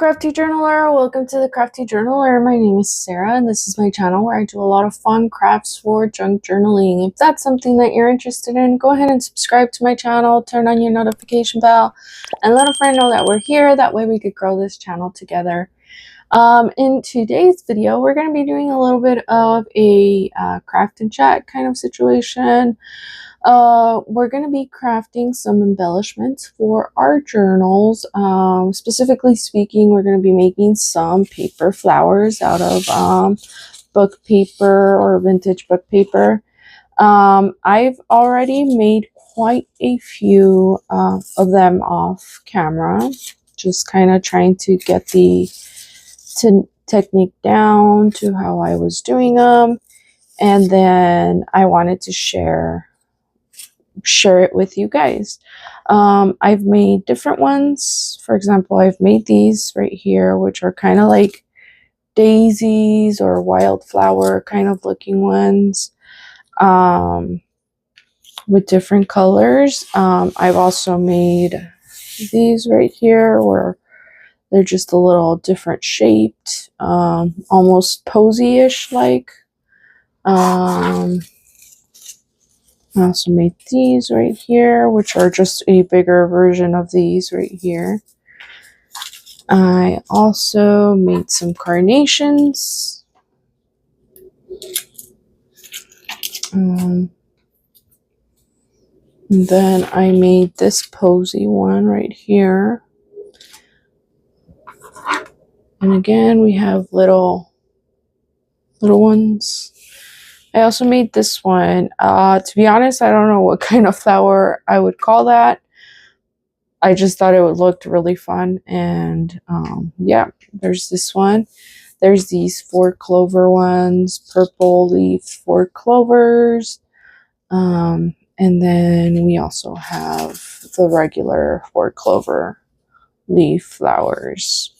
Crafty Journaler, welcome to the Crafty Journaler. My name is Sarah and this is my channel where I do a lot of fun crafts for junk journaling. If that's something that you're interested in, go ahead and subscribe to my channel, turn on your notification bell, and let a friend know that we're here. That way we could grow this channel together. In today's video, we're going to be doing a little bit of a craft and chat kind of situation. We're going to be crafting some embellishments for our journals. Specifically speaking, we're going to be making some paper flowers out of book paper or vintage book paper. I've already made quite a few of them off camera, just kind of trying to get the technique down to how I was doing them, and then I wanted to share it with you guys. I've made different ones. For example, I've made these right here, which are kind of like daisies or wildflower kind of looking ones, with different colors. I've also made these right here where they're just a little different shaped, almost posy-ish like. I also made these right here, which are just a bigger version of these right here. I also made some carnations. And then I made this posy one right here. And again, we have little ones. I also made this one. To be honest, I don't know what kind of flower I would call that. I just thought it would look really fun. And yeah, there's this one. There's these 4 clover ones, purple leaf 4 clovers. And then we also have the regular 4 clover leaf flowers.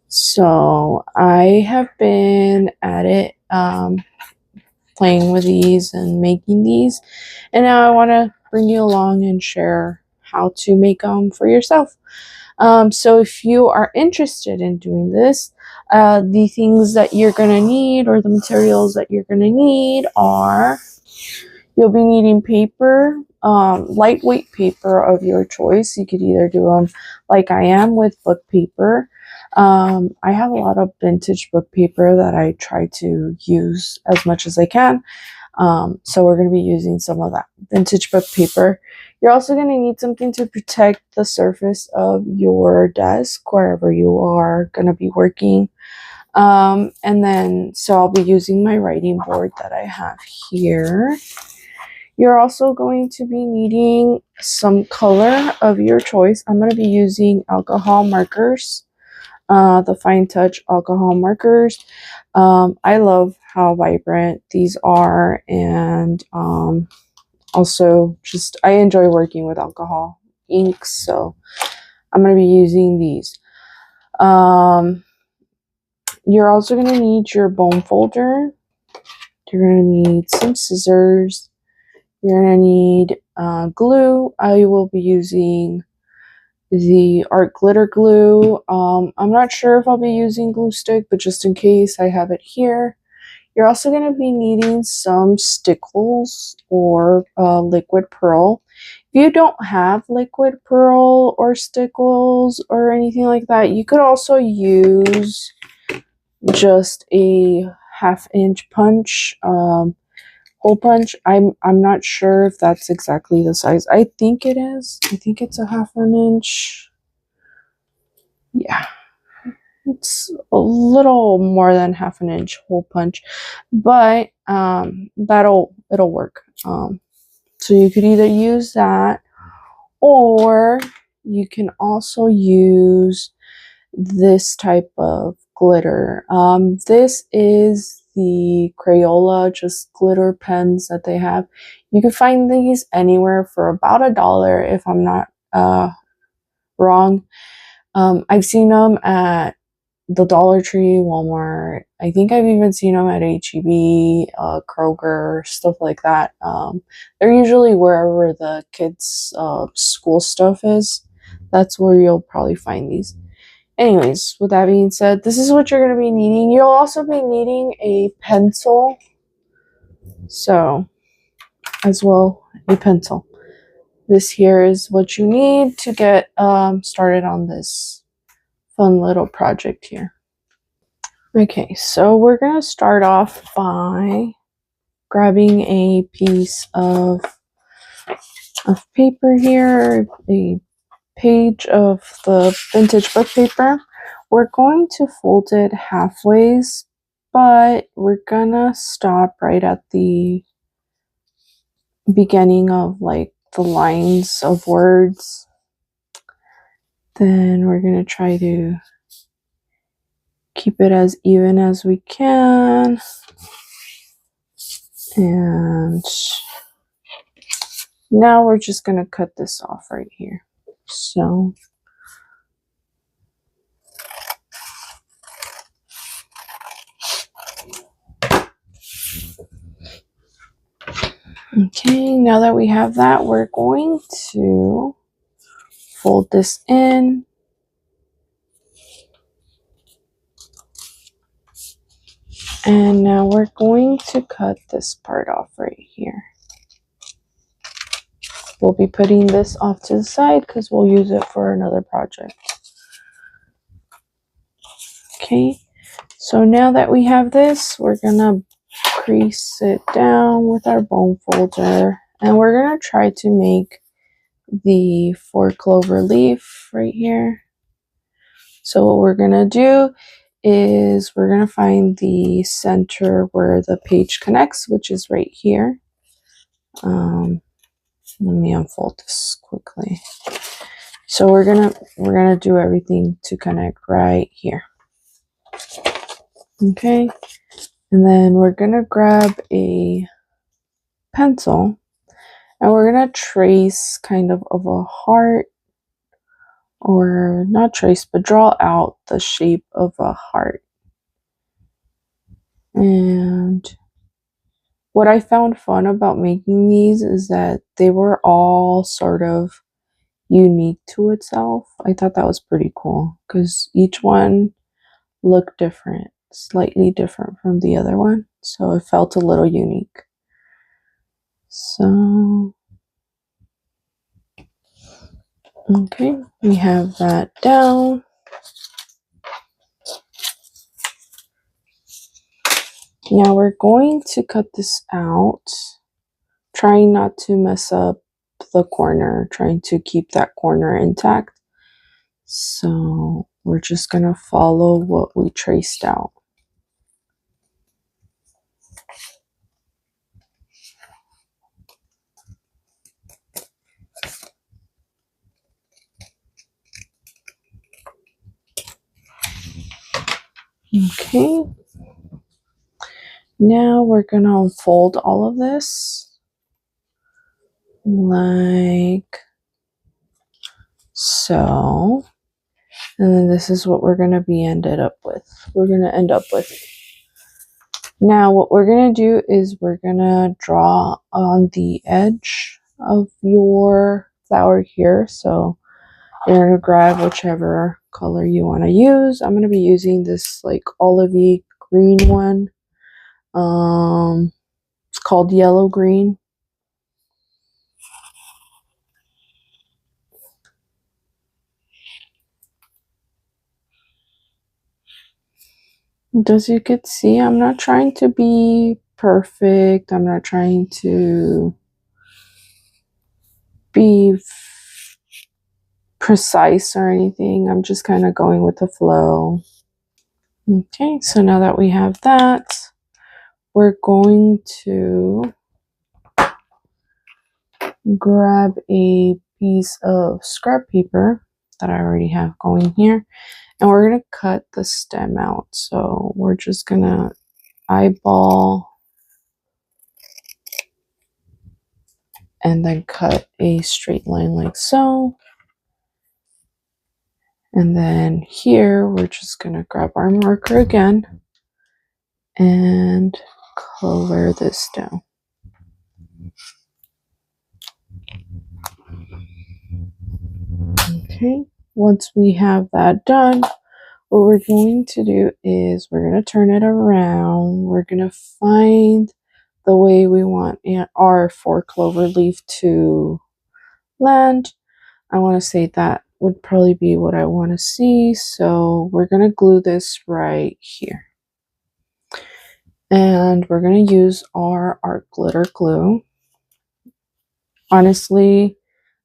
So I have been at it, playing with these and making these, and now I want to bring you along and share how to make them for yourself. So if you are interested in doing this, the things that you're going to need, or the materials that you're going to need, are you'll be needing paper, lightweight paper of your choice. You could either do them like I am with book paper. I have a lot of vintage book paper that I try to use as much as I can. So we're going to be using some of that vintage book paper. You're also going to need something to protect the surface of your desk wherever you are going to be working. And then, so I'll be using my writing board that I have here. You're also going to be needing some color of your choice. I'm going to be using alcohol markers. The Fine Touch alcohol markers. I love how vibrant these are, and also just I enjoy working with alcohol inks, so I'm going to be using these. You're also going to need your bone folder. You're going to need some scissors. You're going to need glue. I will be using the art glitter glue. I'm not sure if I'll be using glue stick, but just in case, I have it here. You're also going to be needing some stickles or liquid pearl. If you don't have liquid pearl or stickles or anything like that, you could also use just a 1/2 inch punch, hole punch. I'm not sure if that's exactly the size. I think it is. I think it's a 1/2 inch. Yeah, it's a little more than 1/2 inch hole punch, but it'll work. So you could either use that, or you can also use this type of glitter. This is the Crayola just glitter pens that they have. You can find these anywhere for about $1 if I'm not wrong. I've seen them at the Dollar Tree, Walmart. I think I've even seen them at H-E-B, Kroger, stuff like that. They're usually wherever the kids' school stuff is. That's where you'll probably find these. anyways, with that being said, this is what you're going to be needing. You'll also be needing a pencil. So, as well, a pencil. This here is what you need to get started on this fun little project here. Okay, so we're going to start off by grabbing a piece of paper here, a page of the vintage book paper. We're going to fold it halfways, but we're gonna stop right at the beginning of like the lines of words. Then we're gonna try to keep it as even as we can. And now we're just gonna cut this off right here. So okay, now that we have that, we're going to fold this in. And now we're going to cut this part off right here. We'll be putting this off to the side because we'll use it for another project. Okay, so now that we have this, we're gonna crease it down with our bone folder, and we're gonna try to make the 4-clover leaf right here. So what we're gonna do is we're gonna find the center where the page connects, which is right here. Let me unfold this quickly. So we're gonna do everything to connect right here. Okay, and then we're gonna grab a pencil and we're gonna trace kind of a heart, or not trace, but draw out the shape of a heart. And what I found fun about making these is that they were all sort of unique to itself. I thought that was pretty cool because each one looked different, slightly different from the other one. So it felt a little unique. So, okay, we have that down. Now we're going to cut this out, trying not to mess up the corner, trying to keep that corner intact. So we're just going to follow what we traced out. Okay. Now we're going to unfold all of this like so. And then this is what we're going to be ended up with. Now what we're going to do is we're going to draw on the edge of your flower here. So you're going to grab whichever color you want to use. I'm going to be using this like olivey green one. It's called yellow green. As you could see, I'm not trying to be perfect. I'm not trying to be precise or anything. I'm just kind of going with the flow. Okay, so now that we have that, we're going to grab a piece of scrap paper that I already have going here, and we're going to cut the stem out. So we're just going to eyeball and then cut a straight line like so. And then here, we're just going to grab our marker again and color this down. Okay, once we have that done, what we're going to do is we're going to turn it around. We're going to find the way we want our 4 clover leaf to land. I want to say that would probably be what I want to see. So we're going to glue this right here. And we're going to use our art glitter glue. Honestly,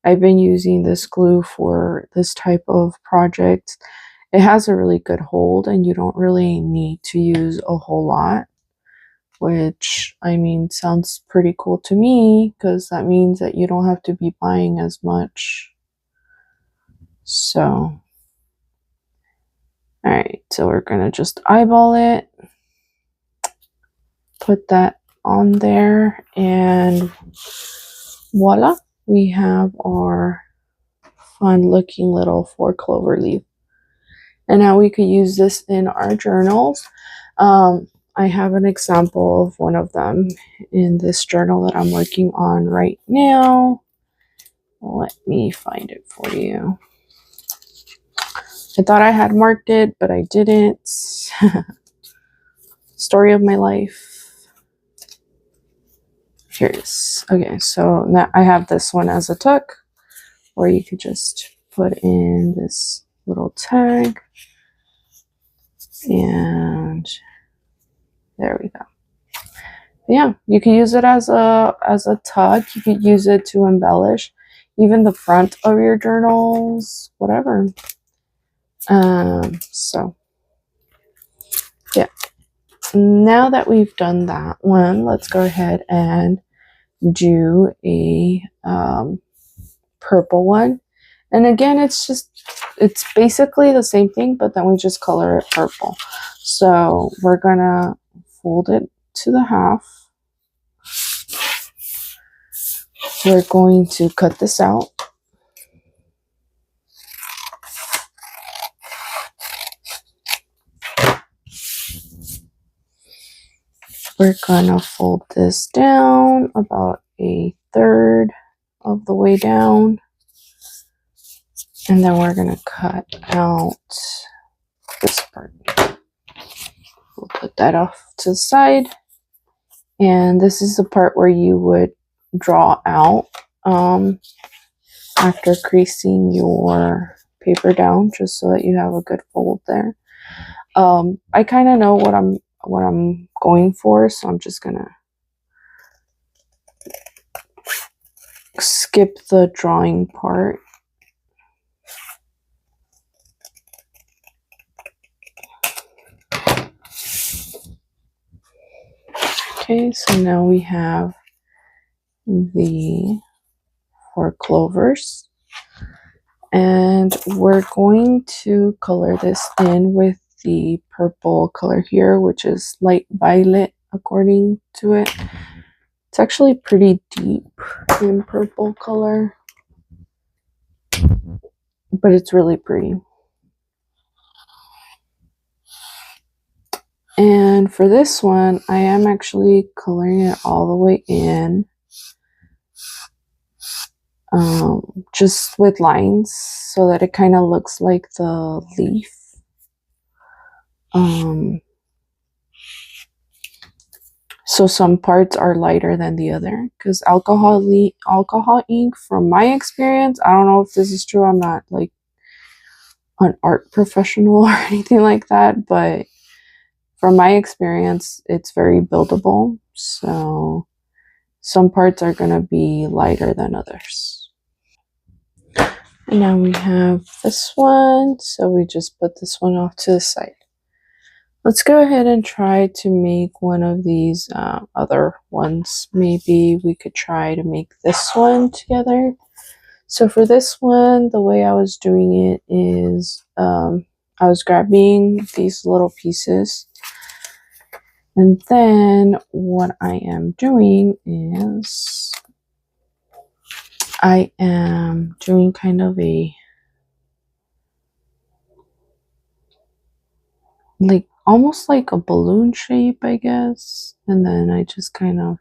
I've been using this glue for this type of project. It has a really good hold and you don't really need to use a whole lot, which I mean sounds pretty cool to me because that means that you don't have to be buying as much. So, alright, so we're gonna just eyeball it, put that on there, and voila, we have our fun looking little 4 clover leaf. And now we could use this in our journals. I have an example of one of them in this journal that I'm working on right now. Let me find it for you. I thought I had marked it, but I didn't. Story of my life. Here it is. Okay, so now I have this one as a tuck, or you could just put in this little tag. And there we go. Yeah, you can use it as a tuck. You could use it to embellish even the front of your journals, whatever. So yeah, now that we've done that one, let's go ahead and do a purple one. And again, it's basically the same thing, but then we just color it purple. So we're gonna fold it to the half. We're going to cut this out. We're gonna fold this down about 1/3 of the way down. And then we're gonna cut out this part. We'll put that off to the side. And this is the part where you would draw out after creasing your paper down, just so that you have a good fold there. I kind of know what I'm going for, so I'm just gonna skip the drawing part. Okay, so now we have the 4 clovers, and we're going to color this in with the purple color here, which is light violet according to it. It's actually pretty deep in purple color, but it's really pretty. And for this one, I am actually coloring it all the way in, just with lines so that it kind of looks like the leaf. So some parts are lighter than the other, because alcohol ink, from my experience, I don't know if this is true, I'm not like an art professional or anything like that, but from my experience, it's very buildable. So some parts are going to be lighter than others. And now we have this one, so we just put this one off to the side. Let's go ahead and try to make one of these other ones. Maybe we could try to make this one together. So for this one, the way I was doing it is I was grabbing these little pieces, and then what I am doing is I am doing kind of a like almost like a balloon shape, I guess, and then I just kind of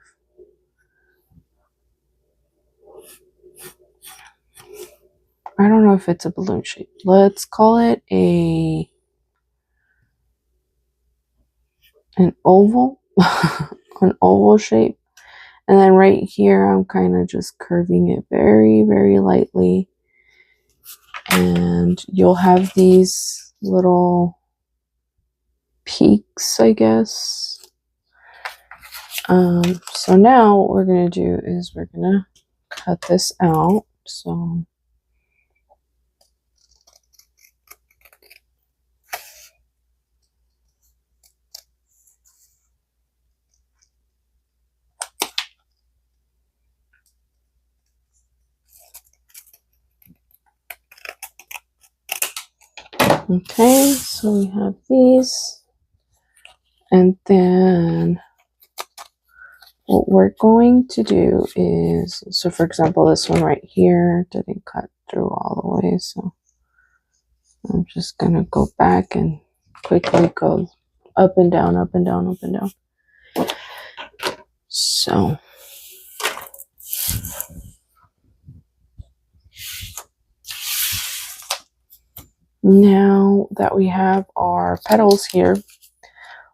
I don't know if it's a balloon shape. Let's call it a an oval, an oval shape. And then right here, I'm kind of just curving it very, very lightly. And you'll have these little peaks, I guess. So now what we're going to do is we're going to cut this out. So okay, so we have these, and then what we're going to do is, so for example, this one right here didn't cut through all the way, so I'm just gonna go back and quickly go up and down, up and down, up and down. So now that we have our petals here,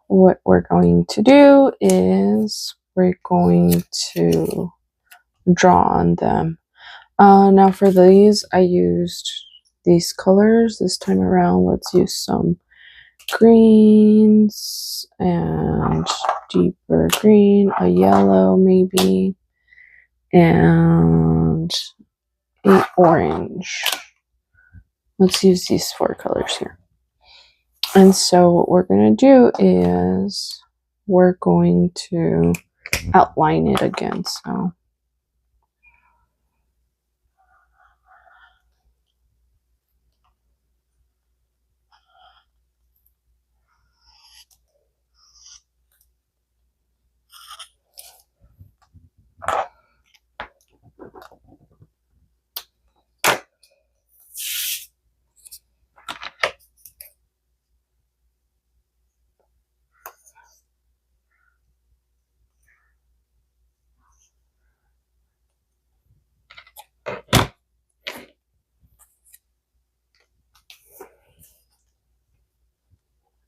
what we're going to do is we're going to draw on them. Now for these, I used these colors this time around. Let's use some greens and deeper green, a yellow maybe, and a orange. Let's use these 4 colors here. And so what we're going to do is we're going to outline it again. So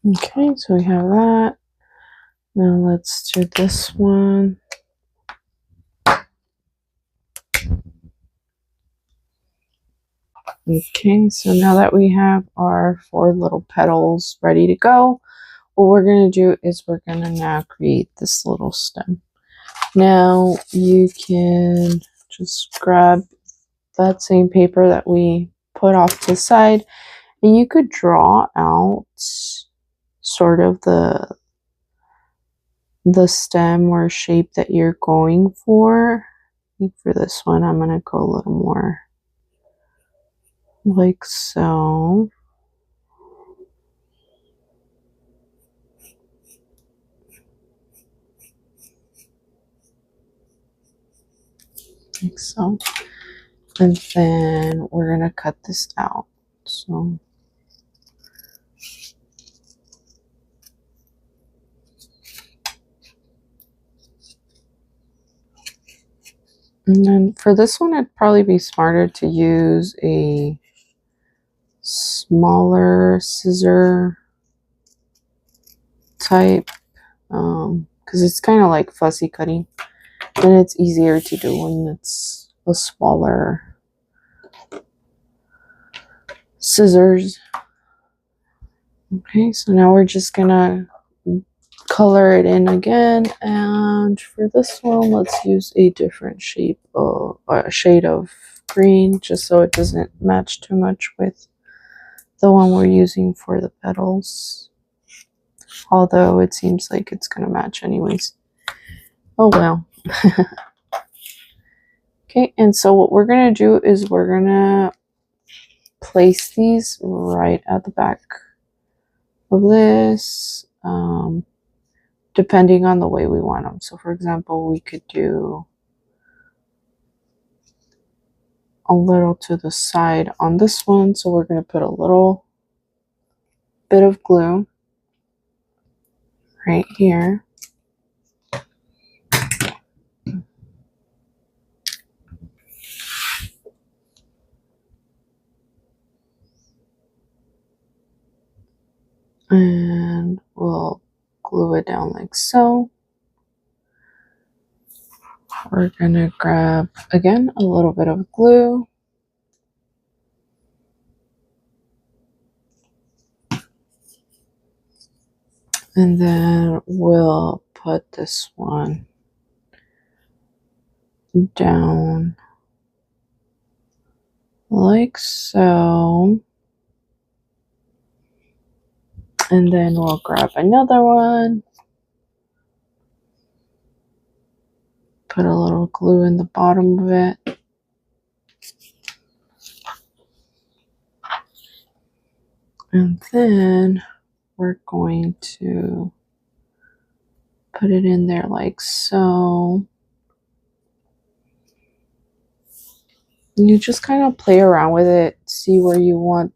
okay, so we have that. Now let's do this one. Okay, so now that we have our 4 little petals ready to go, what we're going to do is we're going to now create this little stem. Now you can just grab that same paper that we put off to the side, and you could draw out sort of the stem or shape that you're going for. I think for this one, I'm going to go a little more like so. Like so. And then we're going to cut this out. So and then for this one, it'd probably be smarter to use a smaller scissor type, because it's kind of like fussy cutting, and it's easier to do when it's a smaller scissors. Okay, so now we're just gonna color it in again, and for this one, let's use a different shape of a shade of green, just so it doesn't match too much with the one we're using for the petals, although it seems like it's gonna match anyways. Oh well. Okay, and so what we're gonna do is we're gonna place these right at the back of this, depending on the way we want them. So for example, we could do a little to the side on this one. So we're going to put a little bit of glue right here. And we'll glue glue it down like so. We're gonna grab, again, a little bit of glue. And then we'll put this one down like so. And then we'll grab another one. Put a little glue in the bottom of it. And then we're going to put it in there like so. And you just kind of play around with it, see where you want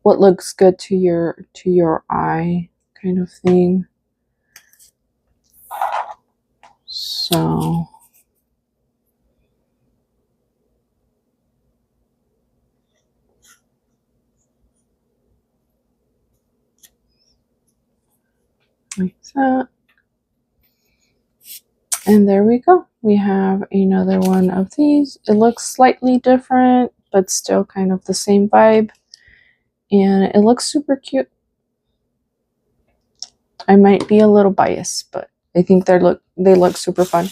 what looks good to your eye kind of thing. So like that. And there we go. We have another one of these. It looks slightly different, but still kind of the same vibe. And it looks super cute. I might be a little biased, but I think they look super fun.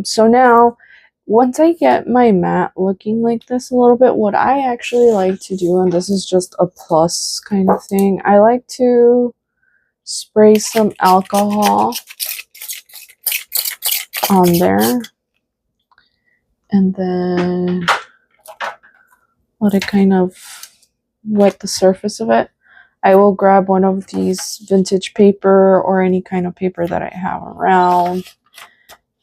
So now, once I get my mat looking like this a little bit, what I actually like to do, and this is just a plus kind of thing, I like to spray some alcohol on there and then let it kind of wet the surface of it. I will grab one of these vintage paper or any kind of paper that I have around,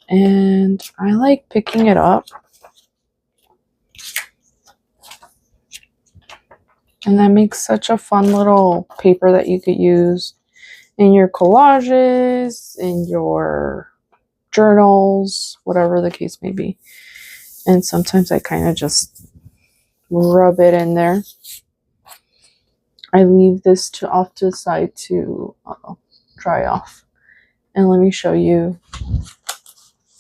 and I like picking it up and that makes such a fun little paper that you could use in your collages, in your journals, whatever the case may be. And sometimes I kind of just rub it in there. I leave this off to the side to dry off. And let me show you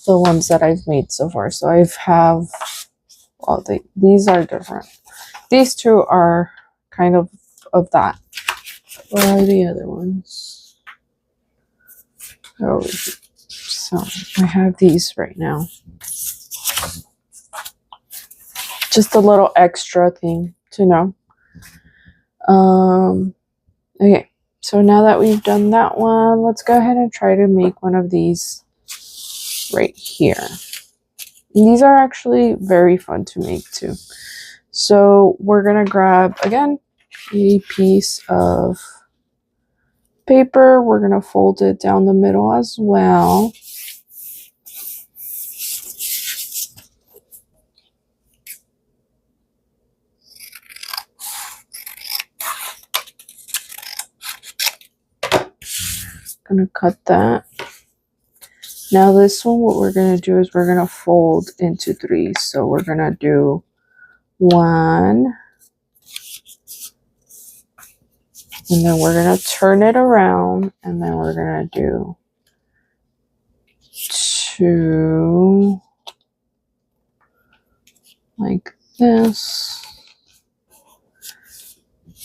the ones that I've made so far. So these are different. These two are kind of that. Where are the other ones? Oh, so I have these right now. Just a little extra thing to know. Okay, so now that we've done that one, let's go ahead and try to make one of these right here. And these are actually very fun to make too. So we're gonna grab, again, a piece of paper. We're gonna fold it down the middle as well. Gonna cut that. Now this one, what we're gonna do is we're gonna fold into three. So we're gonna do one, and then we're gonna turn it around, and then we're gonna do two, like this,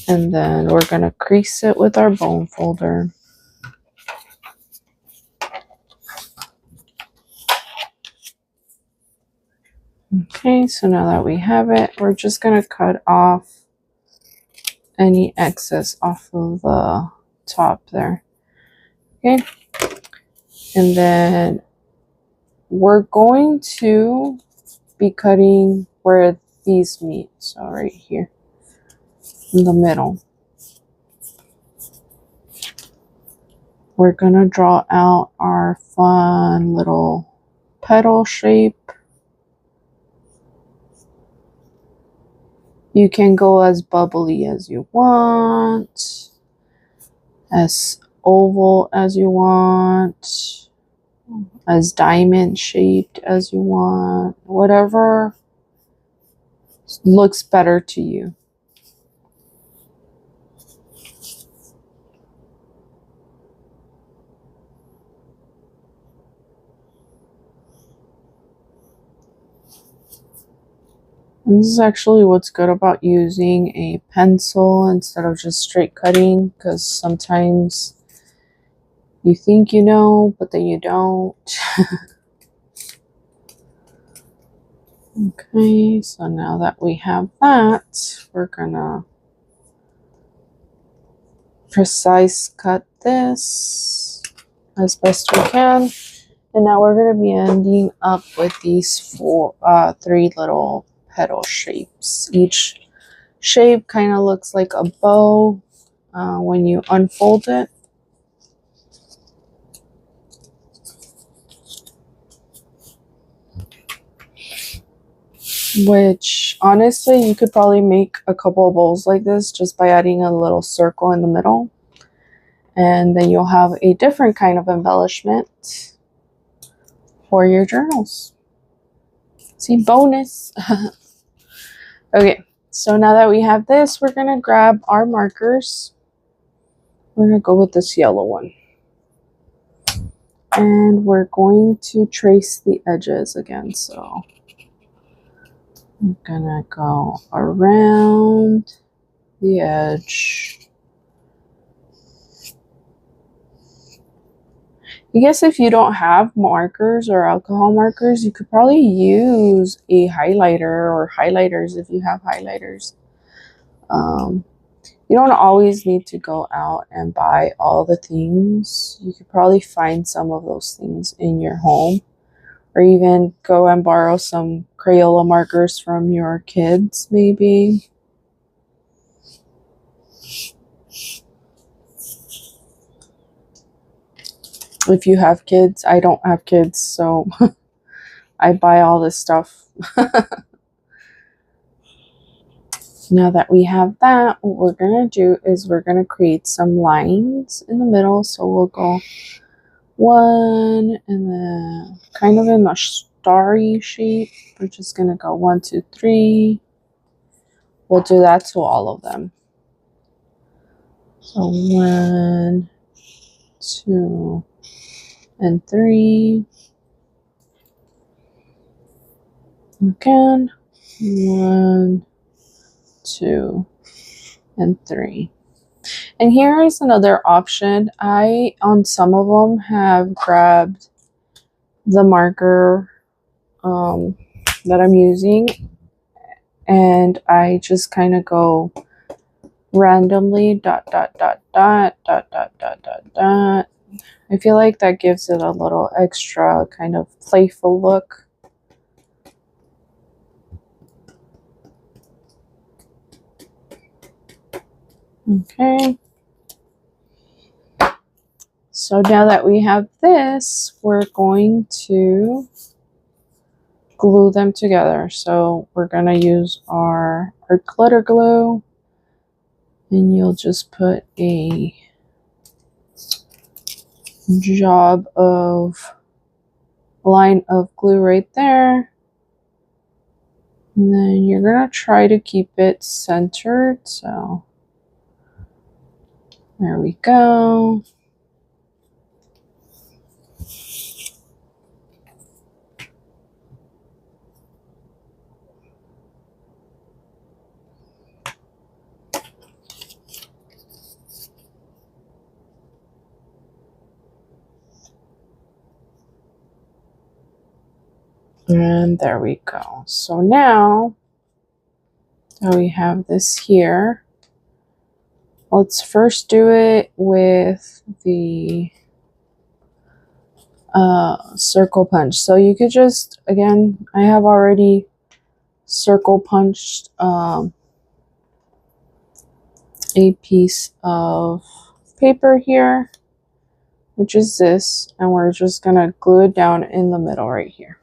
and then we're gonna crease it with our bone folder. Okay, so now that we have it, we're just gonna cut off any excess off of the top there. Okay, and then we're going to be cutting where these meet, so right here in the middle. We're gonna draw out our fun little petal shape. You can go as bubbly as you want, as oval as you want, as diamond shaped as you want, whatever looks better to you. And this is actually what's good about using a pencil instead of just straight cutting, because sometimes you think you know, but then you don't. Okay, so now that we have that, we're gonna precise cut this as best we can. And now we're going to be ending up with these three little petal shapes. Each shape kind of looks like a bow when you unfold it. Which, honestly, you could probably make a couple of bowls like this just by adding a little circle in the middle. And then you'll have a different kind of embellishment for your journals. See, bonus. Okay, so now that we have this, we're going to grab our markers. We're going to go with this yellow one. And we're going to trace the edges again. So I'm going to go around the edge. I guess if you don't have markers or alcohol markers, you could probably use a highlighter or highlighters if you have highlighters. You don't always need to go out and buy all the things. You could probably find some of those things in your home, or even go and borrow some Crayola markers from your kids, maybe. If you have kids. I don't have kids, so I buy all this stuff. Now that we have that, what we're going to do is we're going to create some lines in the middle. So we'll go one, and then kind of in a starry shape. We're just going to go 1, 2, 3. We'll do that to all of them. So 1, 2, and 3. Again, 1, 2, and 3. And here is another option. I, on some of them, have grabbed the marker that I'm using, and I just kind of go randomly dot, dot, dot, dot, dot, dot, dot, dot, dot. I feel like that gives it a little extra kind of playful look. Okay. So now that we have this, we're going to glue them together. So we're going to use our glitter glue, and you'll just put a job of line of glue right there. And then you're going to try to keep it centered. So there we go. And there we go. So now that we have this here, let's first do it with the circle punch. So you could just, again, I have already circle punched a piece of paper here, which is this, and we're just gonna glue it down in the middle right here.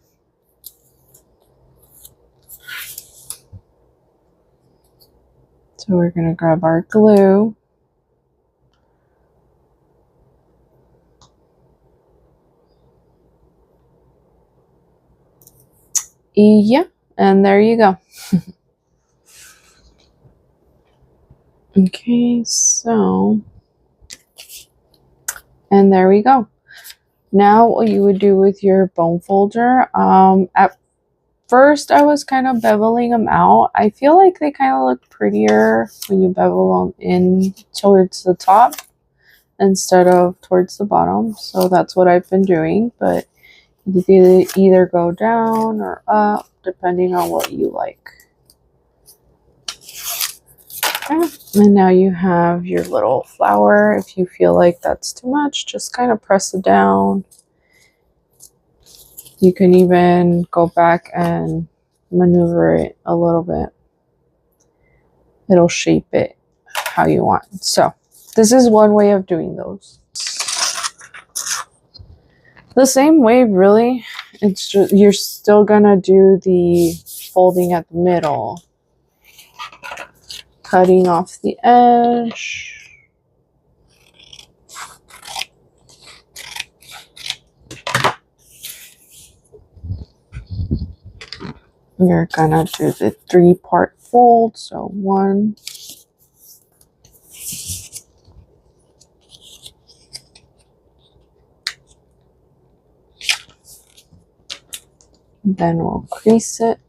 So we're gonna grab our glue. Yeah, and there you go. Okay, so, and there we go. Now what you would do with your bone folder, first I was kind of beveling them out. I feel like they kind of look prettier when you bevel them in towards the top instead of towards the bottom. So that's what I've been doing, but you can either go down or up depending on what you like. Okay. And now you have your little flower. If you feel like that's too much, just kind of press it down. You can even go back and maneuver it a little bit. It'll shape it how you want. So this is one way of doing those. The same way, really. It's just, you're still gonna do the folding at the middle, cutting off the edge. You're gonna do the 3-part fold, so 1, then we'll crease it.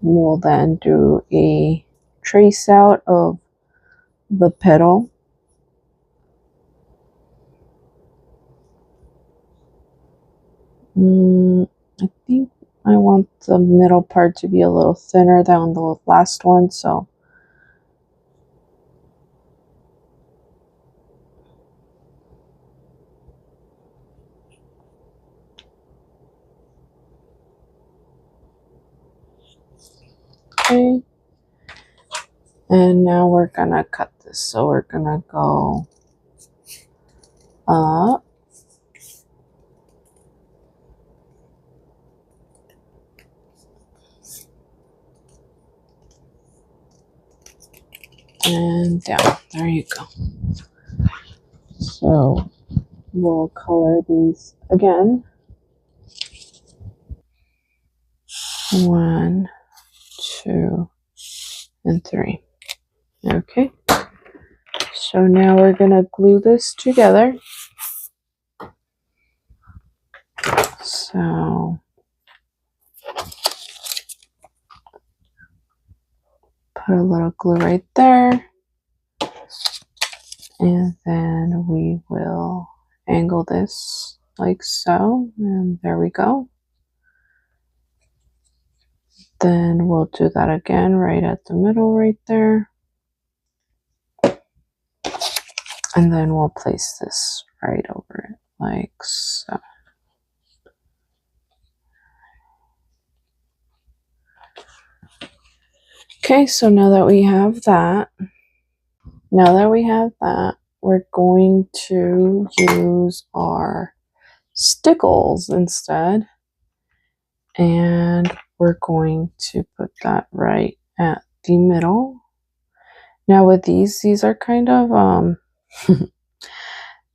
We'll then do a trace out of the petal. I think I want the middle part to be a little thinner than the last one, so okay. And now we're gonna cut this. So we're gonna go up, and down. There you go. So we'll color these again. 1, 2, and 3. Okay. So now we're gonna glue this together. So put a little glue right there. And then we will angle this like so. And there we go. Then we'll do that again right at the middle right there. And then we'll place this right over it like so. Okay, so now that we have that, we're going to use our stickles instead. And we're going to put that right at the middle. Now with these are kind of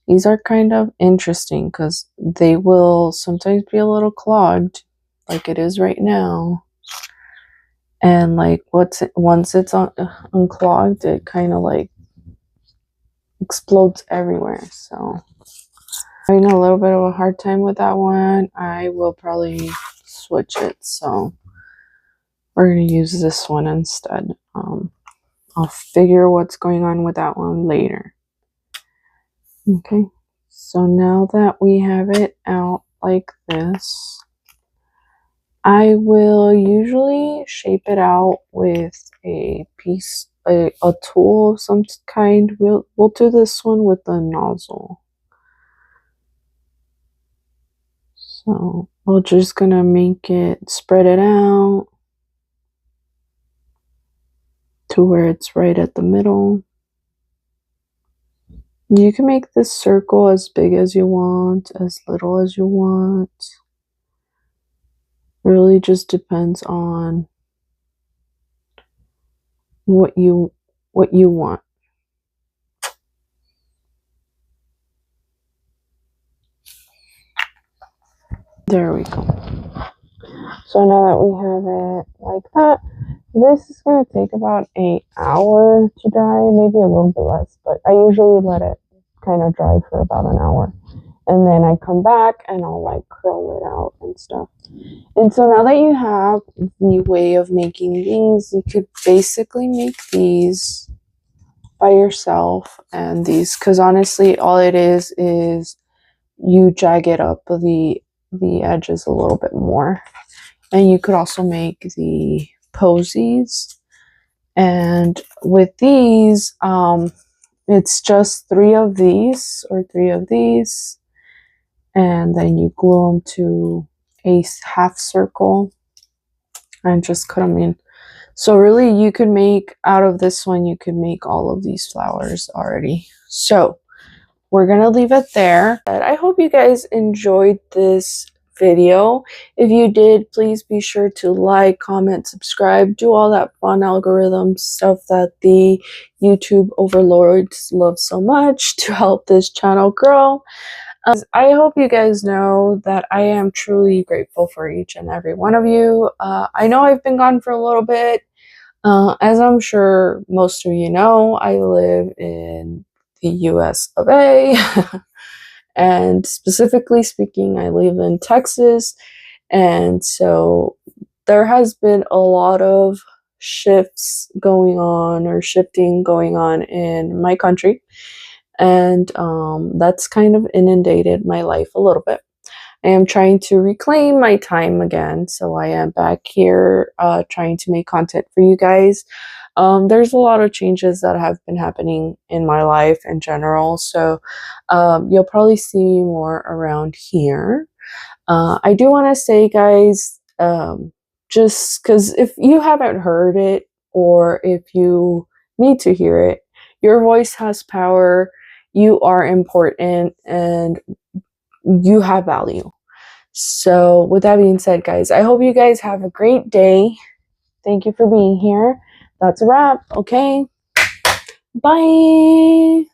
these are kind of interesting because they will sometimes be a little clogged, like it is right now. And like once it's unclogged, it kind of like explodes everywhere. So having a little bit of a hard time with that one. I will probably switch it. So we're going to use this one instead. I'll figure what's going on with that one later. Okay, so now that we have it out like this, I will usually shape it out with a piece, a tool of some kind. We'll do this one with the nozzle. So we're just gonna make it, spread it out to where it's right at the middle. You can make this circle as big as you want, as little as you want. It really just depends on what you want. There we go. So now that we have it like that, this is going to take about an hour to dry, maybe a little bit less, but I usually let it kind of dry for about an hour. and then I come back and I'll like curl it out and stuff. And so now that you have the way of making these, you could basically make these by yourself, and these, because honestly all it is you jag it up the edges a little bit more. And you could also make the posies, and with these it's just 3 of these or 3 of these, and then you glue them to a half circle and just cut them in. So really you could make, out of this one, you could make all of these flowers already. So we're gonna leave it there. But I hope you guys enjoyed this video. If you did, please be sure to like, comment, subscribe, do all that fun algorithm stuff that the YouTube overlords love so much to help this channel grow. I hope you guys know that I am truly grateful for each and every one of you. I know I've been gone for a little bit. As I'm sure most of you know, I live in the US of A. And specifically speaking, I live in Texas. And so there has been a lot of shifts going on, or shifting going on in my country. And that's kind of inundated my life a little bit. I am trying to reclaim my time again, so I am back here trying to make content for you guys. There's a lot of changes that have been happening in my life in general, so you'll probably see me more around here. I do want to say, guys, just because if you haven't heard it, or if you need to hear it, your voice has power, you are important, and you have value. So with that being said, guys, I hope you guys have a great day. Thank you for being here. That's a wrap. Okay. Bye.